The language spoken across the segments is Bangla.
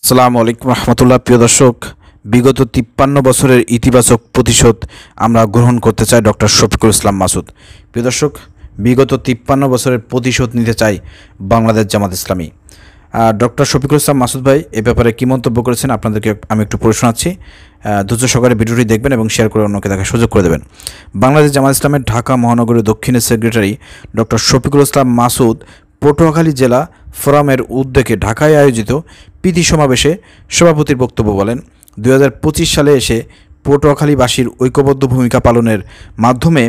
আসসালামু আলাইকুম রহমতুল্লাহ। প্রিয় দর্শক, বিগত 53 বছরের ইতিবাচক প্রতিশোধ আমরা গ্রহণ করতে চাই ডক্টর শফিকুল ইসলাম মাসুদ। প্রিয় দর্শক, বিগত 53 বছরের প্রতিশোধ নিতে চাই বাংলাদেশ জামাত ইসলামী। ডক্টর শফিকুল ইসলাম মাসুদ ভাই এ ব্যাপারে কী মন্তব্য করেছেন আপনাদেরকে আমি একটু পড়ে শোনাচ্ছি। ধৈর্য সহকারে ভিডিওটি দেখবেন এবং শেয়ার করে অন্যকে দেখার সুযোগ করে দেবেন। বাংলাদেশ জামাত ইসলামের ঢাকা মহানগরের দক্ষিণের সেক্রেটারি ডক্টর শফিকুল ইসলাম মাসুদ পটুয়াখালী জেলা ফোরামের উদ্যোগে ঢাকায় আয়োজিত প্রীতি সমাবেশে সভাপতির বক্তব্য বলেন, 2025 সালে এসে পটুয়াখালীবাসীর ঐক্যবদ্ধ ভূমিকা পালনের মাধ্যমে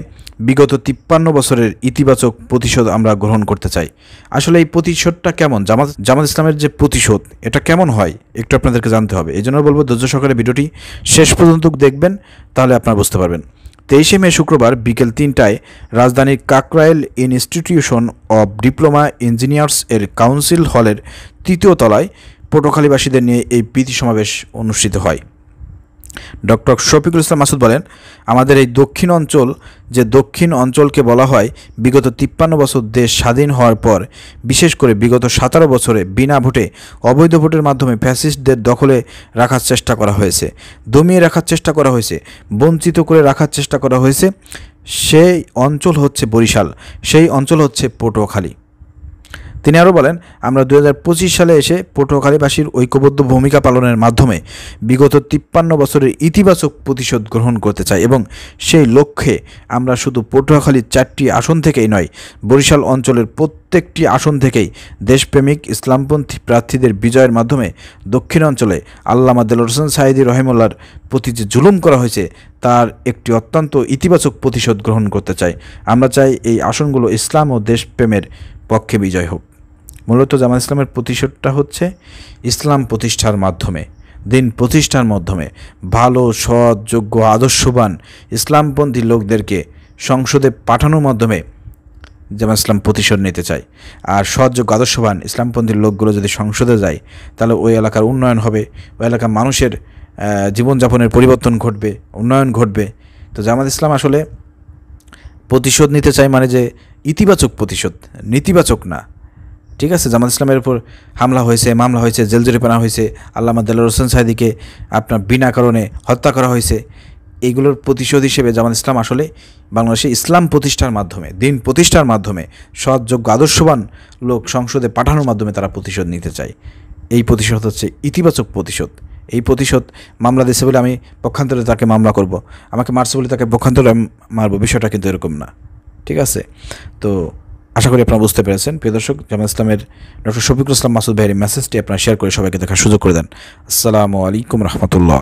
বিগত 53 বছরের ইতিবাচক প্রতিশোধ আমরা গ্রহণ করতে চাই। আসলে এই প্রতিশোধটা কেমন, জামাত ইসলামের যে প্রতিশোধ এটা কেমন হয় একটু আপনাদেরকে জানতে হবে। এই জন্য বলবো ধৈর্য সহকারে ভিডিওটি শেষ পর্যন্ত দেখবেন, তাহলে আপনারা বুঝতে পারবেন। 23 মে শুক্রবার বিকেল 3টায় রাজধানীর Kakrail institution of diploma engineers এর কাউন্সিল হলের 3য় তলায় পটুয়াখালীবাসীদের নিয়ে এই প্রীতি সমাবেশ অনুষ্ঠিত হয়। ডক্টর শফিকুল ইসলাম মাসুদ বলেন, আমাদের এই দক্ষিণ অঞ্চলকে বলা হয় বিগত 53 বছর দেশ স্বাধীন হওয়ার পর, বিশেষ করে বিগত 17 বছরে বিনা ভোটে অবৈধ ভোটের মাধ্যমে ফ্যাসিস্টদের দখলে রাখার চেষ্টা করা হয়েছে, দমিয়ে রাখার চেষ্টা করা হয়েছে, বঞ্চিত করে রাখার চেষ্টা করা হয়েছে। সেই অঞ্চল হচ্ছে বরিশাল, সেই অঞ্চল হচ্ছে পটুয়াখালী। তিনি আরও বলেন, আমরা 2025 সালে এসে পটুয়াখালীবাসীর ঐক্যবদ্ধ ভূমিকা পালনের মাধ্যমে বিগত 53 বছরের ইতিবাচক প্রতিশোধ গ্রহণ করতে চাই এবং সেই লক্ষ্যে আমরা শুধু পটুয়াখালীর 4টি আসন থেকেই নয়, বরিশাল অঞ্চলের প্রত্যেকটি আসন থেকেই দেশপ্রেমিক ইসলামপন্থী প্রার্থীদের বিজয়ের মাধ্যমে দক্ষিণ অঞ্চলে আল্লামা দেলোয়ার হোসেন সাঈদী রহিমাহুল্লাহর প্রতি যে জুলুম করা হয়েছে তার একটি অত্যন্ত ইতিবাচক প্রতিশোধ গ্রহণ করতে চাই। আমরা চাই এই আসনগুলো ইসলাম ও দেশপ্রেমের পক্ষে বিজয় হোক। মূলত জামাত ইসলামের প্রতিশোধটা হচ্ছে ইসলাম প্রতিষ্ঠার মাধ্যমে, দিন প্রতিষ্ঠার মাধ্যমে ভালো, সৎ, যোগ্য, আদর্শবান ইসলামপন্থী লোকদেরকে সংসদে পাঠানোর মাধ্যমে জামাত ইসলাম প্রতিশোধ নিতে চায়। আর সৎ, যোগ্য, আদর্শবান ইসলামপন্থী লোকগুলো যদি সংসদে যায় তাহলে ওই এলাকার উন্নয়ন হবে, ওই এলাকার মানুষের জীবনযাপনের পরিবর্তন ঘটবে, উন্নয়ন ঘটবে। তো জামাত ইসলাম আসলে প্রতিশোধ নিতে চায়, মানে যে ইতিবাচক প্রতিশোধ, নেতিবাচক না। ঠিক আছে, জামাত ইসলামের উপর হামলা হয়েছে, মামলা হয়েছে, জেল জরিমানা হয়েছে, আল্লামা দেলোয়ার হোসেন সাঈদীকে আপনার বিনা কারণে হত্যা করা হয়েছে। এইগুলোর প্রতিশোধ হিসেবে জামাত ইসলাম আসলে বাংলাদেশে ইসলাম প্রতিষ্ঠার মাধ্যমে, দিন প্রতিষ্ঠার মাধ্যমে সৎ, যোগ্য, আদর্শবান লোক সংসদে পাঠানোর মাধ্যমে তারা প্রতিশোধ নিতে চায়। এই প্রতিশোধ হচ্ছে ইতিবাচক প্রতিশোধ। এই প্রতিশোধ মামলা দিয়েছে বলে আমি পক্ষান্তরে তাকে মামলা করব, আমাকে মারছে বলে তাকে পক্ষান্তরে মারব, বিষয়টা কিন্তু এরকম না। ঠিক আছে, তো আশা করি আপনারা বুঝতে পেরেছেন। প্রিয় দর্শক, জামাত ইসলামের ডক্টর শফিকুল ইসলাম মাসুদ ভাইয়ের মেসেজটি আপনারা শেয়ার করে সবাইকে দেখার সুযোগ করে দেন। আসসালামু আলাইকুম রহমতুল্লাহ।